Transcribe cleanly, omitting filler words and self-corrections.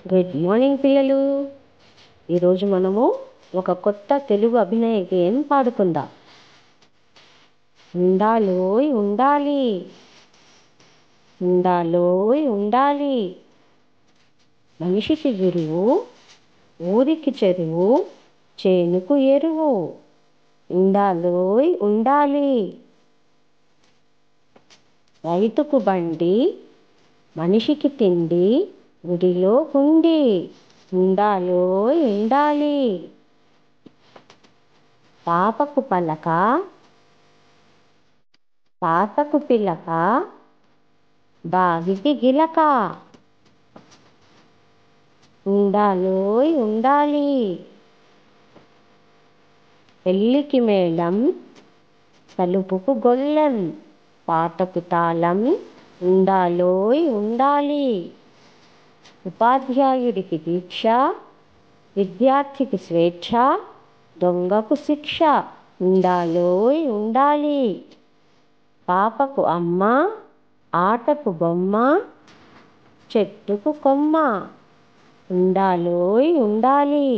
Good morning పిల్లలు. ఈరోజు మనము ఒక కొత్త తెలుగు అభినయ గేయం పాడుకుందాం. ఉండాలోయ్ ఉండాలి, ఉండాలోయ్ ఉండాలి, మనిషికి గురువు, ఊరికి చెరువు, చేనుకు ఎరువు. ఉండాలోయ్ ఉండాలి, రైతుకు బండి, మనిషికి తిండి, గుడిలో హుండి. ఉండాలోయ్ ఉండాలి, పాపకు పలక, పాతకు పిలక, బావికి గిలక. ఉండాలోయ్ ఉండాలి, పెళ్ళికి మేళం, తలుపుకు గొల్లెం, పాటకు తాళం. ఉండాలోయ్ ఉండాలి, ఉపాధ్యాయుడికి దీక్ష, విద్యార్థికి స్వేచ్ఛ, దొంగకు శిక్ష. ఉండాలోయ్ ఉండాలి, పాపకు అమ్మ, ఆటకు బొమ్మ, చెట్టుకు కొమ్మ. ఉండాలోయ్ ఉండాలి.